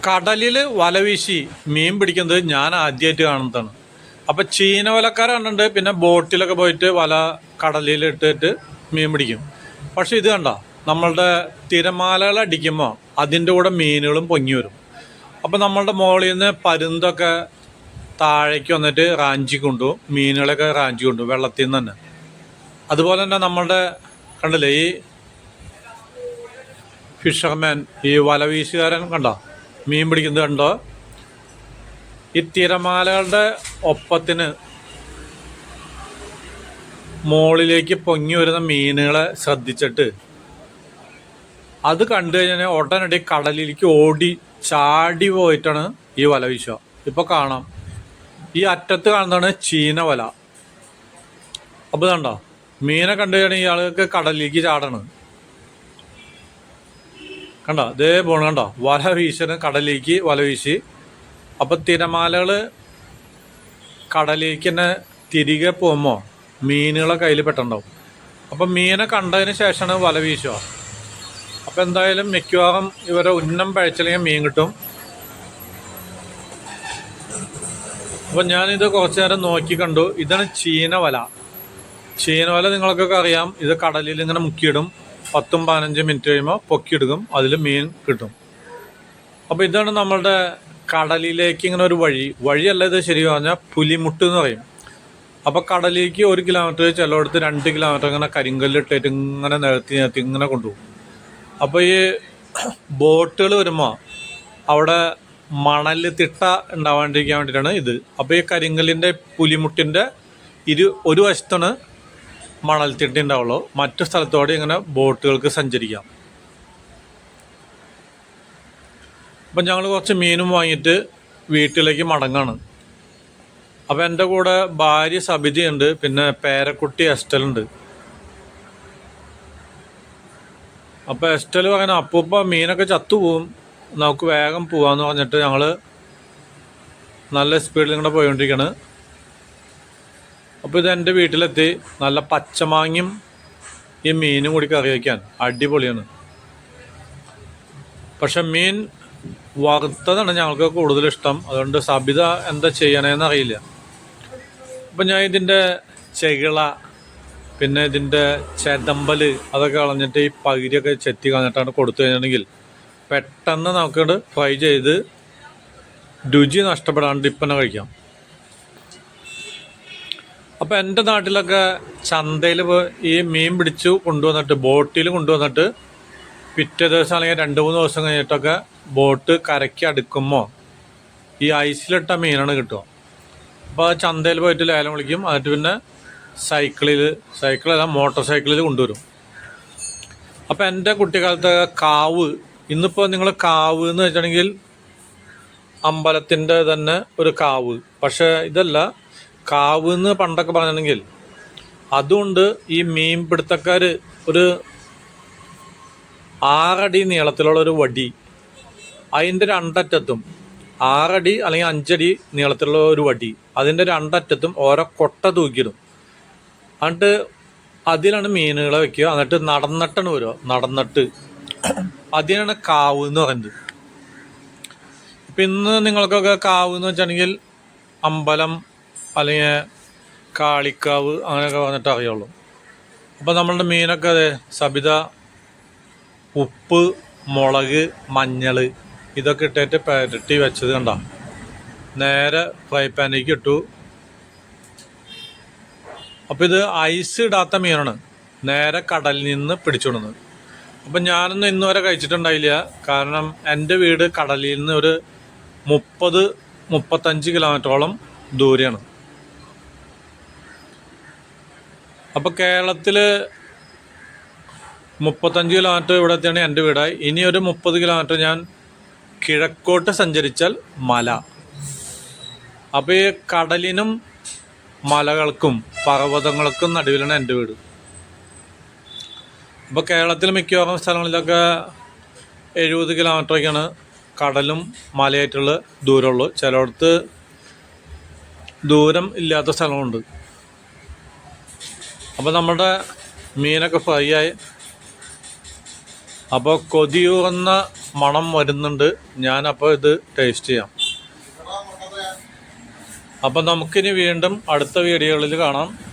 കടലിൽ വല വീശി മീൻ പിടിക്കുന്നത് ഞാൻ ആദ്യമായിട്ട് കാണുന്നതാണ്. അപ്പം ചീന വലക്കാർ കണ്ടിട്ടുണ്ട്, പിന്നെ ബോട്ടിലൊക്കെ പോയിട്ട് വല കടലിൽ ഇട്ടിട്ട് മീൻ പിടിക്കും. പക്ഷെ ഇത് കണ്ട, നമ്മളുടെ തിരമാലകൾ അടിക്കുമ്പോൾ അതിൻ്റെ കൂടെ മീനുകളും പൊങ്ങി വരും. അപ്പം നമ്മളുടെ മുകളിൽ നിന്ന് പരുന്തൊക്കെ താഴേക്ക് വന്നിട്ട് റാഞ്ചി കൊണ്ടുപോകും, മീനുകളൊക്കെ റാഞ്ചി കൊണ്ടുപോകും വെള്ളത്തിൽ നിന്ന് തന്നെ. അതുപോലെ തന്നെ നമ്മളുടെ കണ്ടില്ലേ ഈ ഫിഷർമാൻ, ഈ വലവീശുകാരൻ കണ്ടോ മീൻ പിടിക്കുന്നത് കണ്ടോ, ഈ തിരമാലകളുടെ ഒപ്പത്തിന് മുകളിലേക്ക് പൊങ്ങി വരുന്ന മീനുകളെ ശ്രദ്ധിച്ചിട്ട് അത് കണ്ടു കഴിഞ്ഞാൽ ഉടനടി കടലിലേക്ക് ഓടി ചാടി പോയിട്ടാണ് ഈ വല വീശുക. ഇപ്പോൾ കാണാം, ഈ അറ്റത്ത് കാണുന്നതാണ് ചീന വല. അപ്പോൾ കണ്ടോ മീനെ കണ്ടു കഴിഞ്ഞാൽ ഇയാൾക്ക് കടലിലേക്ക് ചാടണം. കണ്ടോ ഇതേ പോണ കണ്ടോ, വല വീശന് കടലിലേക്ക് വല വീശി. അപ്പം തിരമാലകൾ കടലിലേക്ക് തന്നെ തിരികെ പോകുമ്പോൾ മീനുകളെ കയ്യിൽ പെട്ടുണ്ടാവും. അപ്പം മീനെ കണ്ടതിന് ശേഷമാണ് വല വീശുക. അപ്പം എന്തായാലും മിക്കവാറും ഇവരെ ഉന്നം പഴച്ചില്ലെങ്കിൽ മീൻ കിട്ടും. അപ്പം ഞാനിത് കുറച്ച് നേരം നോക്കി കണ്ടു. ഇതാണ് ചീന വല. ചീന വല നിങ്ങൾക്കൊക്കെ അറിയാം, ഇത് കടലിൽ ഇങ്ങനെ മുക്കിയിടും. 10-15 മിനിറ്റ് കഴിയുമ്പോൾ പൊക്കിയെടുക്കും, അതിൽ മീൻ കിട്ടും. അപ്പോൾ ഇതാണ് നമ്മളുടെ കടലിലേക്ക് ഇങ്ങനെ ഒരു വഴിയല്ല, ഇത് ശരി പറഞ്ഞാൽ പുലിമുട്ട് എന്ന് പറയും. അപ്പോൾ കടലിലേക്ക് 1 കിലോമീറ്റർ, ചിലയിടത്ത് 2 കിലോമീറ്റർ ഇങ്ങനെ കരിങ്കല്ലിട്ടിട്ട് ഇങ്ങനെ നിരത്തി ഇങ്ങനെ കൊണ്ടുപോകും. അപ്പോൾ ഈ ബോട്ടുകൾ വരുമ്പോൾ അവിടെ മണൽ തിട്ട ഉണ്ടാവാണ്ടിരിക്കാൻ വേണ്ടിയിട്ടാണ് ഇത്. അപ്പോൾ ഈ കരിങ്കല്ലിൻ്റെ പുലിമുട്ടിൻ്റെ ഒരു വശത്താണ് മണൽ തിട്ട ഉണ്ടാവുള്ളൂ, മറ്റു സ്ഥലത്തോടെ ഇങ്ങനെ ബോട്ടുകൾക്ക് സഞ്ചരിക്കാം. അപ്പം ഞങ്ങൾ കുറച്ച് മീനും വാങ്ങിയിട്ട് വീട്ടിലേക്ക് മടങ്ങാണ്. അപ്പം എൻ്റെ കൂടെ ഭാര്യ സബിതയുണ്ട്, പിന്നെ പേരക്കുട്ടി എസ്റ്റലുണ്ട്. അപ്പോൾ എസ്റ്റൽ പറയുന്ന അപ്പൂപ്പ മീനൊക്കെ ചത്തുപോകും, നമുക്ക് വേഗം പോവാന്ന് പറഞ്ഞിട്ട് ഞങ്ങൾ നല്ല സ്പീഡിൽ ഇങ്ങനെ പോയിക്കൊണ്ടിരിക്കുകയാണ്. അപ്പോൾ ഇത് എൻ്റെ വീട്ടിലെത്തി. നല്ല പച്ചമാങ്ങയും ഈ മീനും കൂടി കറി വയ്ക്കാൻ അടിപൊളിയാണ്. പക്ഷെ മീൻ വറുത്തതാണ് ഞങ്ങൾക്ക് കൂടുതൽ ഇഷ്ടം, അതുകൊണ്ട് സബിത എന്താ ചെയ്യണേന്ന് അറിയില്ല. അപ്പം ഞാൻ ഇതിൻ്റെ ചെകിള, പിന്നെ ഇതിൻ്റെ ചെതമ്പൽ അതൊക്കെ കളഞ്ഞിട്ട് ഈ പകുതിയൊക്കെ ചെത്തി കളഞ്ഞിട്ടാണ് കൊടുത്തു കഴിഞ്ഞിട്ടുണ്ടെങ്കിൽ പെട്ടെന്ന് നമുക്കത് ഫ്രൈ ചെയ്ത് രുചി നഷ്ടപ്പെടാണ്ട് ഇപ്പം കഴിക്കാം. അപ്പോൾ എൻ്റെ നാട്ടിലൊക്കെ ചന്തയിൽ ഈ മീൻ പിടിച്ചു കൊണ്ടുവന്നിട്ട് ബോട്ടിൽ കൊണ്ടുവന്നിട്ട് പിറ്റേ ദിവസം അല്ലെങ്കിൽ 2-3 ദിവസം കഴിഞ്ഞിട്ടൊക്കെ ബോട്ട് കരയ്ക്ക് അടുക്കുമ്പോൾ ഈ ഐസിലിട്ട മീനാണ് കിട്ടുക. അപ്പോൾ ചന്തയിൽ പോയിട്ട് ലേലം വിളിക്കും, എന്നിട്ട് പിന്നെ സൈക്കിളല്ല മോട്ടോർ സൈക്കിളിൽ കൊണ്ടുവരും. അപ്പോൾ എൻ്റെ കുട്ടിക്കാലത്ത് കാവ്, ഇന്നിപ്പോൾ നിങ്ങൾ കാവ് എന്ന് വെച്ചിട്ടുണ്ടെങ്കിൽ അമ്പലത്തിൻ്റെ തന്നെ ഒരു കാവ്, പക്ഷേ ഇതല്ല. കാവ് എന്ന് പണ്ടൊക്കെ പറഞ്ഞിട്ടുണ്ടെങ്കിൽ അതുകൊണ്ട് ഈ മീൻ പിടുത്തക്കാർ ഒരു 6 അടി നീളത്തിലുള്ള ഒരു വടി, അതിൻ്റെ 2 അറ്റത്തും 6 അടി അല്ലെങ്കിൽ 5 അടി നീളത്തിലുള്ള ഒരു വടി, അതിൻ്റെ 2 അറ്റത്തും ഓരോ കൊട്ട തൂക്കിയിടും. എന്നിട്ട് അതിലാണ് മീനുകളെ വെക്കുക. എന്നിട്ട് നടന്നിട്ടാണ് വരുക, നടന്നിട്ട് അതിനാണ് കാവ് എന്ന് പറയുന്നത്. ഇപ്പം ഇന്ന് നിങ്ങൾക്കൊക്കെ കാവ് എന്ന് വെച്ചിട്ടുണ്ടെങ്കിൽ അമ്പലം അല്ലെങ്കിൽ കാളിക്കാവ് അങ്ങനെയൊക്കെ വന്നിട്ട് അറിയുള്ളൂ. അപ്പോൾ നമ്മളുടെ മീനൊക്കെ അതെ സബിത ഉപ്പ്, മുളക്, മഞ്ഞൾ ഇതൊക്കെ ഇട്ടിട്ട് പുരട്ടി വെച്ചത് കണ്ട നേരെ ഫ്രൈ പാനിലേക്ക് ഇട്ടു. അപ്പോൾ ഇത് ഐസ് ഇടാത്ത മീനാണ്, നേരെ കടലിൽ നിന്ന് പിടിച്ചുകൊടുന്നത്. അപ്പം ഞാനൊന്നും ഇന്ന് വരെ കഴിച്ചിട്ടുണ്ടായില്ല, കാരണം എൻ്റെ വീട് കടലിൽ നിന്ന് ഒരു 30-35 കിലോമീറ്ററോളം ദൂരെയാണ്. അപ്പോൾ കേരളത്തിൽ 35 കിലോമീറ്റർ ഇവിടെ എത്തിയാണ് എൻ്റെ വീടായി. ഇനി ഒരു 30 കിലോമീറ്റർ ഞാൻ കിഴക്കോട്ട് സഞ്ചരിച്ചാൽ മല. അപ്പോൾ ഈ കടലിനും മലകൾക്കും പർവ്വതങ്ങൾക്കും നടുവിലാണ് എൻ്റെ വീട്. അപ്പോൾ കേരളത്തിൽ മിക്കവാറും സ്ഥലങ്ങളിലൊക്കെ 70 കിലോമീറ്ററൊക്കെയാണ് കടലും മലയായിട്ടുള്ള ദൂരമുള്ളൂ. ചിലയിടത്ത് ദൂരം ഇല്ലാത്ത സ്ഥലമുണ്ട്. അപ്പോൾ നമ്മുടെ മീനൊക്കെ ഫ്രൈ ആയി. അപ്പോൾ കൊതിയൂറുന്ന മണം വരുന്നുണ്ട്. ഞാനപ്പോൾ ഇത് ടേസ്റ്റ് ചെയ്യാം. അപ്പം നമുക്കിനി വീണ്ടും അടുത്ത വീഡിയോകളിൽ കാണാം.